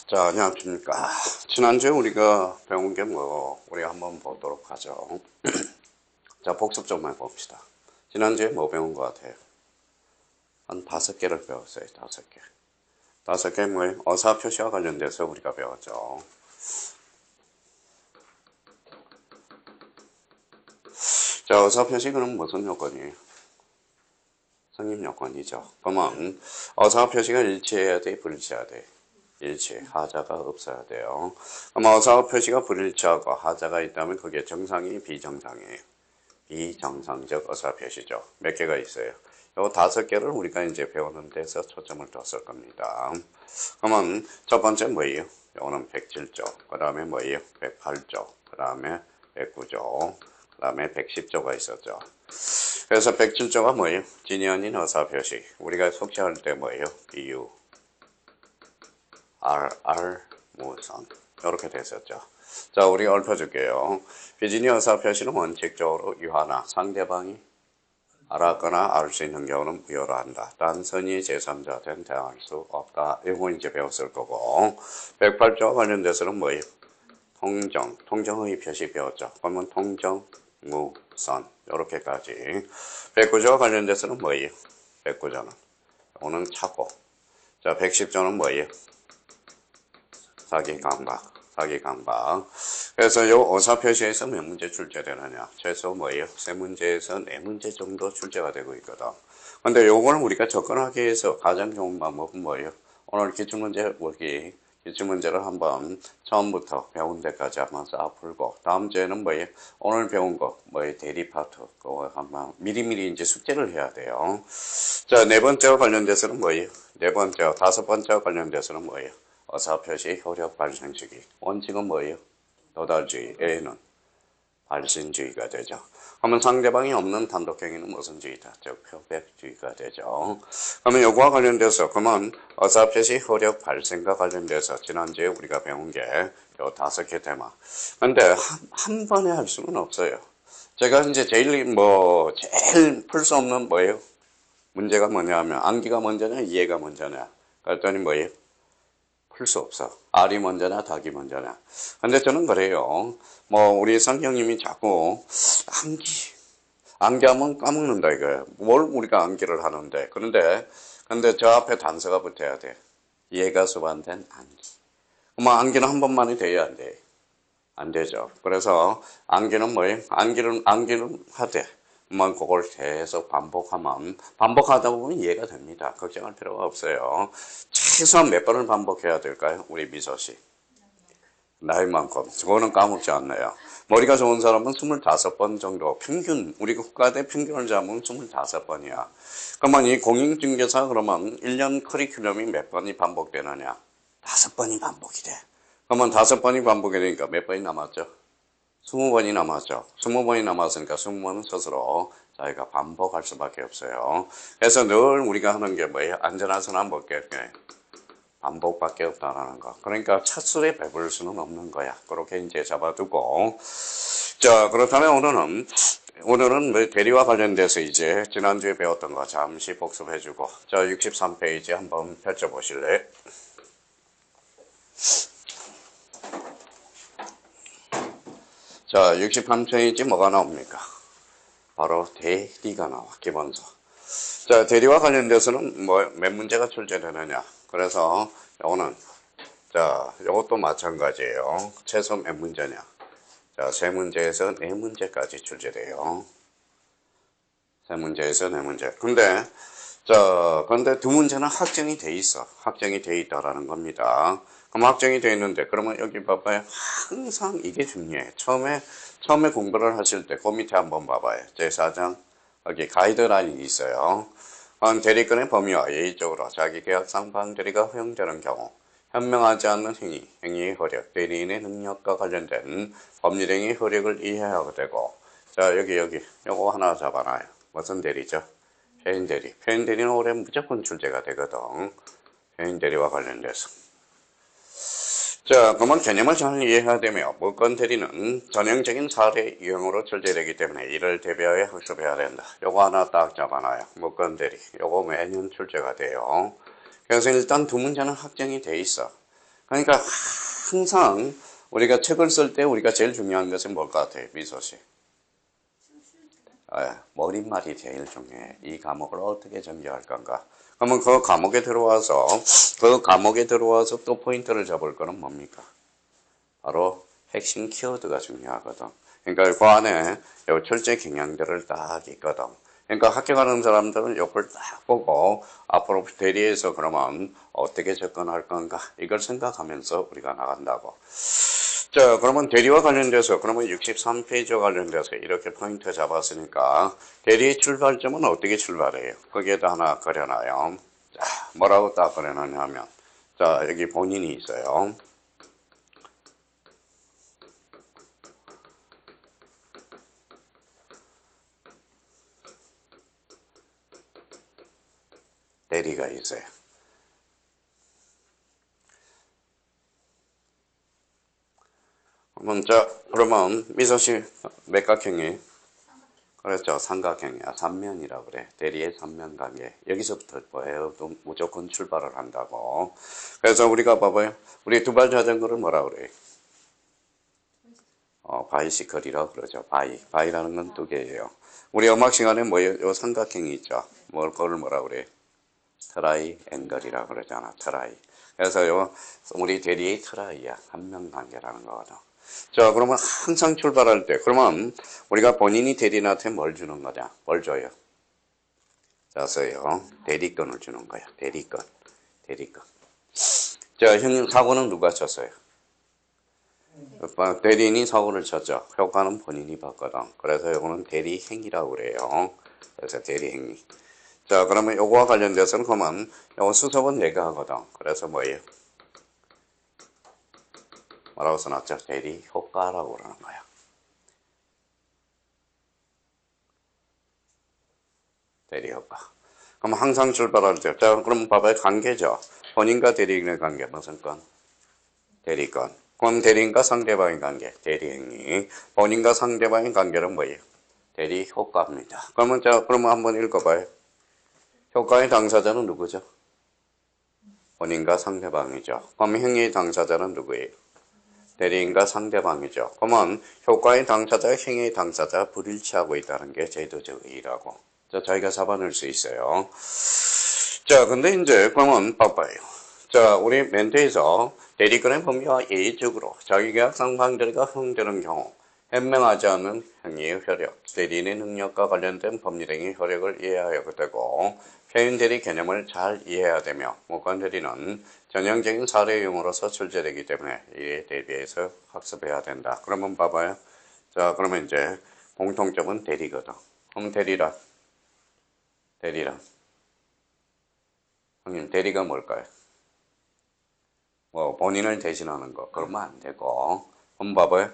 자, 안녕하십니까. 지난주에 우리가 배운 게 우리가 한번 보도록 하죠. 자, 복습 좀 해봅시다. 지난주에 뭐 배운 것 같아요? 한 5개를 배웠어요, 5개. 5개 뭐예요? 어사 표시와 관련돼서 우리가 배웠죠. 자, 어사 표시는 무슨 요건이에요? 성립 요건이죠. 그러면 어사 표시가 일치해야 돼, 불일치해야 돼? 일치, 하자가 없어야 돼요. 그럼 어사 표시가 불일치하고 하자가 있다면 그게 정상이 비정상이에요. 비정상적 어사 표시죠. 몇 개가 있어요? 요 5개를 우리가 이제 배우는 데서 초점을 뒀을 겁니다. 그러면 첫 번째 뭐예요? 요거는 107조. 그 다음에 뭐예요? 108조. 그 다음에 109조. 그 다음에 110조가 있었죠. 그래서 107조가 뭐예요? 진이 아닌 어사 표시. 우리가 속시할 때 뭐예요? 비유. R, 무선. 이렇게 됐었죠. 자, 우리가 읊어줄게요. 비진이 어사 표시는 원칙적으로 유하나 상대방이 알았거나 알 수 있는 경우는 무효로 한다. 단선이 제3자한테는 대항할 수 없다. 이거 이제 배웠을 거고. 108조와 관련돼서는 뭐예요? 통정의 표시 배웠죠. 그러면 통정, 무선. 이렇게까지. 109조와 관련돼서는 뭐예요? 109조는 오는 차고. 자, 110조는 뭐예요? 사기 강박. 그래서 요 어사 표시에서 몇 문제 출제되느냐? 최소 뭐예요? 3문제에서 4문제 정도 출제가 되고 있거든. 근데 요거는 우리가 접근하기 위해서 가장 좋은 방법은 뭐예요? 오늘 기출문제를 한번 처음부터 배운 데까지 한번 싹 풀고, 다음 주에는 뭐예요? 오늘 배운 거, 대리 파트, 그거 한번 미리미리 이제 숙제를 해야 돼요. 자, 4번째와 관련돼서는 뭐예요? 5번째와 관련돼서는 뭐예요? 어사 표시 효력 발생 시기. 원칙은 뭐예요? 도달주의. A는 발신주의가 되죠. 그러면 상대방이 없는 단독행위는 무슨 주의다? 즉 표백주의가 되죠. 그러면 요거와 관련돼서 그러면 어사 표시 효력 발생과 관련돼서 지난주에 우리가 배운 게 요 5개 테마. 근데 한 번에 할 수는 없어요. 제가 이제 제일 풀 수 없는 뭐예요? 문제가 뭐냐면 암기가 먼저냐 이해가 먼저냐. 그랬더니 뭐예요? 풀 수 없어. 알이 먼저냐 닭이 먼저냐. 근데 저는 그래요. 우리 성경님이 자꾸 암기하면 까먹는다 이거예요. 뭘 우리가 암기를 하는데. 근데 저 앞에 단서가 붙어야 돼. 이해가 수반된 암기. 암기는 한 번만이 돼야 안 돼. 안 되죠. 그래서 암기는 뭐예요? 암기는 하되. 그걸 계속 반복하다 보면 이해가 됩니다. 걱정할 필요가 없어요. 최소한 몇 번을 반복해야 될까요? 우리 미소씨. 나이만큼. 그거는 까먹지 않나요? 머리가 좋은 사람은 25번 정도, 우리 국가대 평균을 잡으면 25번이야. 그러면 이 공인중개사 그러면 1년 커리큘럼이 몇 번이 반복되느냐? 5번이 반복이 돼. 그러면 5번이 반복이 되니까 몇 번이 남았죠? 20번이 남았죠. 20번이 남았으니까 20번은 스스로 자기가 반복할 수밖에 없어요. 그래서 늘 우리가 하는 게 뭐예요? 안전하선 안 먹겠게. 반복밖에 없다라는 거. 그러니까 첫 술에 배부를 수는 없는 거야. 그렇게 이제 잡아두고. 자, 그렇다면 오늘은 대리와 관련돼서 이제 지난주에 배웠던 거 잠시 복습해주고. 자, 63페이지 한번 펼쳐보실래요? 자, 63페이지 뭐가 나옵니까? 바로 대리가 나와, 기본서. 자, 대리와 관련돼서는 몇 문제가 출제되느냐. 그래서 요것도 마찬가지예요. 최소 몇 문제냐. 자, 3문제에서 4문제까지 출제돼요. 3문제에서 4문제. 근데 2문제는 확정이 돼 있어. 확정이 돼 있다라는 겁니다. 그럼 확정이 돼 있는데, 그러면 여기 봐봐요. 항상 이게 중요해. 처음에 공부를 하실 때, 그 밑에 한번 봐봐요. 제4장, 여기 가이드라인이 있어요. 대리권의 범위와 예의적으로 자기 계약상 방대리가 허용되는 경우, 현명하지 않는 행위의 효력, 대리인의 능력과 관련된 법률행위 효력을 이해하게 되고, 자, 요거 하나 잡아놔요. 무슨 대리죠? 폐인대리. 폐인대리는 올해 무조건 출제가 되거든. 폐인대리와 관련돼서. 자, 그러면 개념을 잘 이해해야 되며, 물건대리는 전형적인 사례 유형으로 출제되기 때문에 이를 대비하여 학습해야 된다. 요거 하나 딱 잡아놔요. 물건대리. 요거 매년 출제가 돼요. 그래서 일단 2문제는 확정이 돼 있어. 그러니까 항상 우리가 책을 쓸 때 우리가 제일 중요한 것은 뭘 것 같아요, 미소 씨? 머릿말이 제일 중요해. 이 과목을 어떻게 전개할 건가. 그러면 그 과목에 들어와서 또 포인트를 잡을 거는 뭡니까? 바로 핵심 키워드가 중요하거든. 그러니까 그 안에 요 철제 경향들을 딱 있거든. 그러니까 학교 가는 사람들은 옆을 딱 보고 앞으로 대리해서 그러면 어떻게 접근할 건가 이걸 생각하면서 우리가 나간다고. 자, 그러면 대리와 관련돼서 그러면 63페이지와 관련돼서 이렇게 포인트 잡았으니까 대리의 출발점은 어떻게 출발해요? 거기에다 하나 그려놔요. 자, 뭐라고 딱 그려놨냐면 자, 여기 본인이 있어요. 대리가 있어요. 그러면 미소씨 맥각형이 그렇죠. 삼각형이야. 삼면이라고 그래. 대리의 삼면관계. 여기서부터 뭐예요? 또 무조건 출발을 한다고. 그래서 우리가 봐봐요. 우리 두발 자전거를 뭐라 그래? 바이시클이라고 그러죠. 바이라는 건 두 개예요. 우리 음악 시간에 뭐예요? 요 삼각형이 있죠. 그걸 뭐라 그래? 트라이앵글이라고 그러잖아. 트라이. 그래서 우리 대리의 트라이야. 삼면관계라는 거거든. 자, 그러면 항상 출발할 때, 그러면 우리가 본인이 대리인한테 뭘 주는 거냐? 뭘 줘요? 자서요. 대리권을 주는 거야. 대리권. 자, 형님 사고는 누가 쳤어요? 대리인이 사고를 쳤죠. 효과는 본인이 봤거든. 그래서 이거는 대리행위라고 그래요. 그래서 대리행위. 자, 그러면 요거와 관련돼서는 그러면 요거 수습은 내가 하거든. 그래서 뭐예요? 뭐라고 써놨죠? 대리 효과라고 그러는 거야. 대리 효과. 그럼 항상 출발할 때, 자, 그럼 봐봐요. 관계죠. 본인과 대리인의 관계, 무슨 건? 대리건. 그럼 대리인과 상대방의 관계, 대리행위. 본인과 상대방의 관계는 뭐예요? 대리 효과입니다. 그러면 한번 읽어봐요. 효과의 당사자는 누구죠? 본인과 상대방이죠. 그럼 행위의 당사자는 누구예요? 대리인과 상대방이죠. 그러면 효과의 당사자와 행위의 당사자가 불일치하고 있다는 게 제도적 의의라고. 자, 저희가 잡아낼 수 있어요. 자, 근데 이제 그러면 봐봐요. 자, 우리 멘트에서 대리권의 범위와 예의적으로 자기계약상 관계가 허용되는 경우 현명하지 않은 행위의 효력, 대리인의 능력과 관련된 법률행위 효력을 이해해야 되고 표현 대리 개념을 잘 이해해야 되며 무관 대리는 전형적인 사례용으로서 출제되기 때문에 이에 대비해서 학습해야 된다. 그러면 봐봐요. 자, 그러면 이제 공통점은 대리거든. 그럼 대리란 형님 대리가 뭘까요? 본인을 대신하는 거 그러면 안 되고 한번 봐봐요.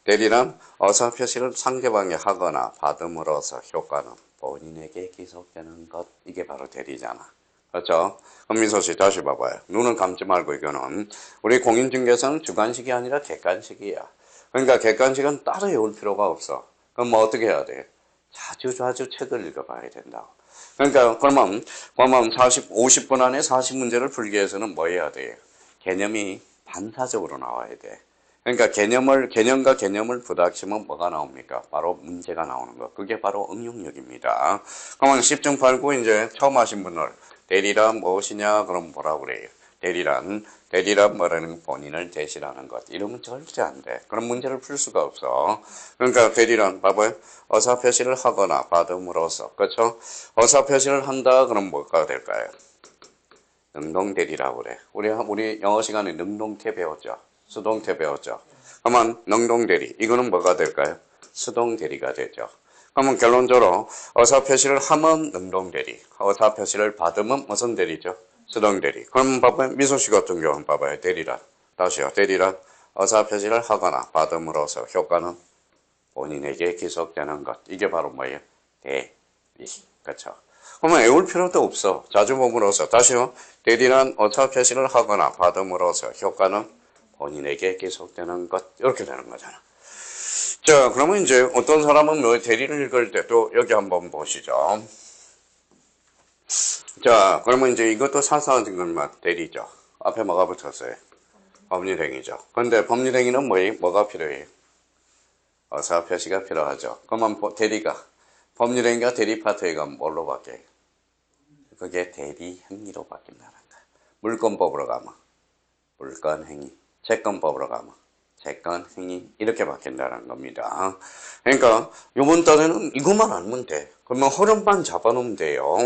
대리란 의사표시를 상대방이 하거나 받음으로써 효과는 본인에게 기속되는 것 이게 바로 대리잖아. 그렇죠? 그럼 민서씨 다시 봐봐요. 눈을 감지 말고 이거는 우리 공인중개사는 주관식이 아니라 객관식이야. 그러니까 객관식은 따로 외울 필요가 없어. 그럼 뭐 어떻게 해야 돼? 자주 책을 읽어봐야 된다고. 그러니까 그러면 50분 안에 40문제를 풀기 위해서는 뭐 해야 돼요? 개념이 반사적으로 나와야 돼. 그러니까 개념과 개념을 부닥치면 뭐가 나옵니까? 바로 문제가 나오는 거. 그게 바로 응용력입니다. 그러면 10중 8구 이제 처음 하신 분들 대리란 무엇이냐? 그럼 뭐라고 그래요? 대리란 뭐라는 본인을 대신하는 것. 이러면 절대 안 돼. 그런 문제를 풀 수가 없어. 그러니까 대리란 봐봐요. 의사표시를 하거나 받음으로써 그렇죠? 의사표시를 한다 그럼 뭐가 될까요? 능동대리라고 그래. 우리 영어 시간에 능동태 배웠죠. 수동태 배웠죠. 그러면 능동대리 이거는 뭐가 될까요? 수동대리가 되죠. 그러면 결론적으로 의사표시를 하면 능동대리, 의사표시를 받으면 무슨 대리죠? 수동대리. 그럼 봐봐요. 미소씨 같은 경우는 봐봐요. 대리란. 다시요. 대리란 의사표시를 하거나 받음으로써 효과는 본인에게 기속되는 것. 이게 바로 뭐예요? 대리. 그렇죠. 그러면 외울 필요도 없어. 자주 봄으로써 다시요. 대리란 의사표시를 하거나 받음으로써 효과는 본인에게 계속되는 것 이렇게 되는 거잖아. 자, 그러면 이제 어떤 사람은 뭐 대리를 읽을 때 또 여기 한번 보시죠. 자, 그러면 이제 이것도 사사적인 것만 대리죠. 앞에 뭐가 붙었어요? 법률행위죠. 근데 법률행위는 뭐가 필요해요? 어사 표시가 필요하죠. 그러면 법률행위가 대리 파트가 뭘로 바뀌어요? 그게 대리행위로 바뀐다는 거야. 물권법으로 가면 물권행위, 채권법으로 가면 채권행위 이렇게 바뀐다는 겁니다. 그러니까 이번 달에는 이것만 알면 돼. 그러면 흐름만 잡아놓으면 돼요.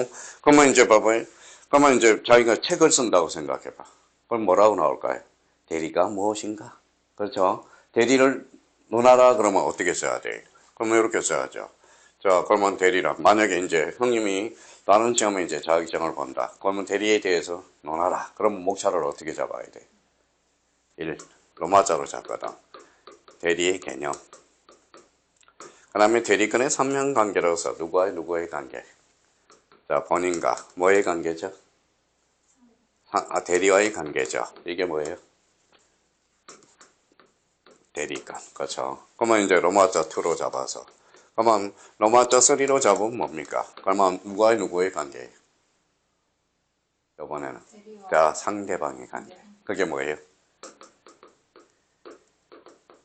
그러면 이제 봐봐요. 그러면 이제 자기가 책을 쓴다고 생각해봐. 그럼 뭐라고 나올까요? 대리가 무엇인가? 그렇죠? 대리를 논하라 그러면 어떻게 써야 돼? 그러면 이렇게 써야죠. 자, 그러면 대리라. 만약에 이제 형님이 다른 시험에 이제 자격증을 본다. 그러면 대리에 대해서 논하라. 그러면 목차를 어떻게 잡아야 돼? 1. 로마자로 잡거든. 대리의 개념. 그 다음에 대리권의 삼면관계로서 누구의 관계? 자, 본인과 뭐의 관계죠? 대리와의 관계죠. 이게 뭐예요? 대리권. 그렇죠. 그러면 이제 로마자 2로 잡아서. 그러면 로마자 3로 잡으면 뭡니까? 그러면 누구의 관계예요? 이번에는. 자, 상대방의 관계. 그게 뭐예요?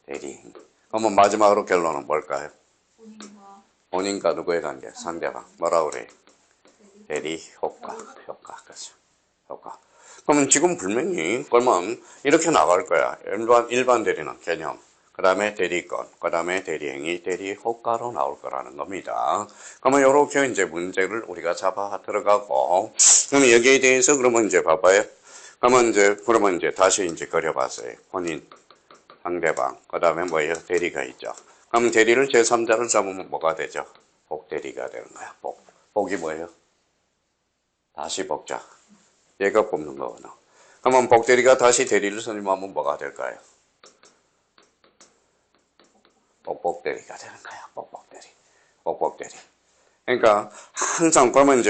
대리. 그러면 마지막으로 결론은 뭘까요? 본인과 누구의 관계? 상대방. 뭐라 그래? 대리, 효과. 그렇죠. 효과. 그러면 지금 분명히 그러면 이렇게 나갈 거야. 일반 대리는 개념. 그 다음에 대리권, 그 다음에 대리행위, 대리효과로 나올 거라는 겁니다. 그러면 이렇게 이제 문제를 우리가 잡아 들어가고, 그러면 여기에 대해서 그러면 이제 봐봐요. 그러면 이제 다시 이제 그려봤어요. 본인, 상대방, 그 다음에 뭐예요? 대리가 있죠. 그럼 대리를 제3자를 잡으면 뭐가 되죠? 복대리가 되는 거야. 복이 뭐예요? 다시 복자. 얘가 뽑는 거구나. 그러면 복대리가 다시 대리를 선임하면 뭐가 될까요? 복복대리가 되는 거야. 복복대리. 그러니까 항상 그러면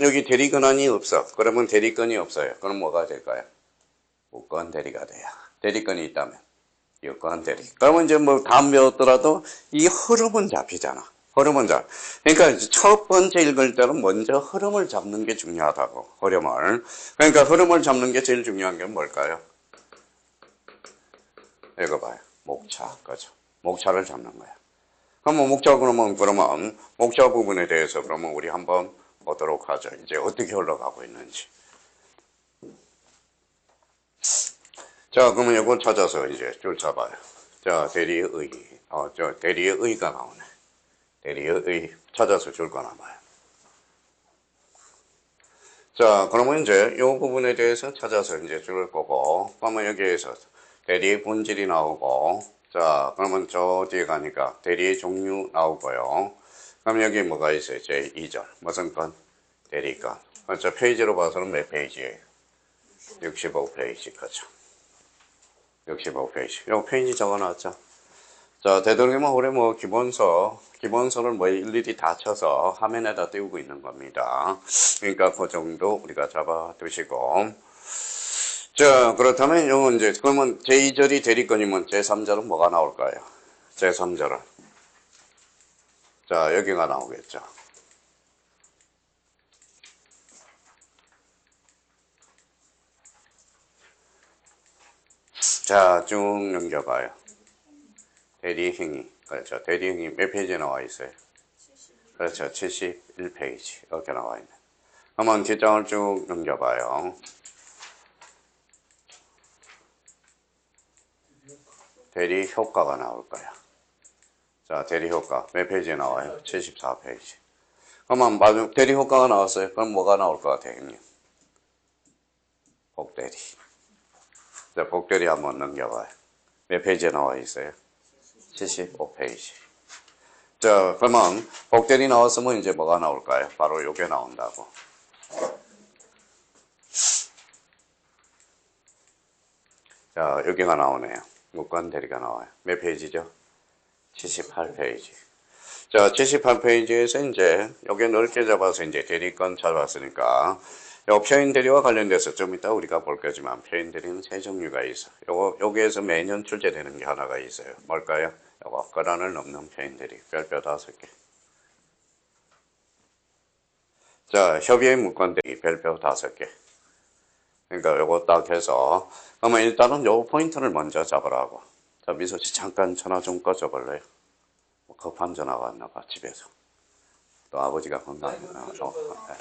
여기 대리 권한이 없어. 그러면 대리권이 없어요. 그럼 뭐가 될까요? 무권 대리가 돼요. 대리권이 있다면 유권 대리. 그러면 이제 뭐 다음 배웠더라도 이 흐름은 잡히잖아. 그러니까 첫 번째 읽을 때는 먼저 흐름을 잡는 게 중요하다고. 그러니까 흐름을 잡는 게 제일 중요한 게 뭘까요? 읽어봐요. 목차. 그죠. 목차를 잡는 거야. 그러면 목차 부분에 대해서 그러면 우리 한번 보도록 하죠. 이제 어떻게 흘러가고 있는지. 자, 그러면 이거 찾아서 이제 줄 잡아요. 자, 대리의 의가 나오네. 대리의 의 찾아서 줄 거나 봐요. 자, 그러면 이제 이 부분에 대해서 찾아서 이제 줄 거고, 그러면 여기에서 대리의 본질이 나오고, 자, 그러면 저 뒤에 가니까 대리의 종류 나오고요. 그럼 여기 뭐가 있어요? 제 2절. 무슨 건? 대리건. 저 페이지로 봐서는 몇 페이지예요? 65페이지. 그렇죠. 65페이지. 요 페이지 적어 놨죠. 자, 되도록이면 올해 기본서를 뭐 일일이 다 쳐서 화면에다 띄우고 있는 겁니다. 그러니까 그 정도 우리가 잡아 두시고. 자, 그렇다면 이건 이제, 그러면 제2절이 대리권이면 제3절은 뭐가 나올까요? 제3절은. 자, 여기가 나오겠죠. 자, 쭉 넘겨봐요. 대리행위. 그렇죠. 대리행위 몇 페이지에 나와 있어요? 그렇죠. 71페이지. 이렇게 나와 있네. 그러면 뒷장을 쭉 넘겨봐요. 대리 효과가 나올 거야. 자, 대리 효과. 몇 페이지에 나와요? 74페이지. 그러면 대리 효과가 나왔어요. 그럼 뭐가 나올 것 같아요, 형님? 복대리. 자, 복대리 한번 넘겨봐요. 몇 페이지에 나와 있어요? 75페이지. 자, 그러면 복대리 나왔으면 이제 뭐가 나올까요? 바로 요게 나온다고. 자, 여기가 나오네요. 무권 대리가 나와요. 몇 페이지죠? 78페이지. 자, 78페이지에서 이제 여기 넓게 잡아서 이제 대리권 잡았으니까 요 표현 대리와 관련돼서 좀 이따 우리가 볼 거지만 표현 대리는 세 종류가 있어. 여기에서 매년 출제되는 게 하나가 있어요. 뭘까요? 요거 권한을 넘는 표현 대리. 별표 5개. 자, 협의의 무권 대리 별표 5개. 그러니까 요거 딱 해서 그러면 일단은 요 포인트를 먼저 잡으라고. 자, 미소 씨 잠깐 전화 좀 꺼줘볼래요? 뭐 급한 전화가 왔나 봐 집에서. 또 아버지가 건강. 네.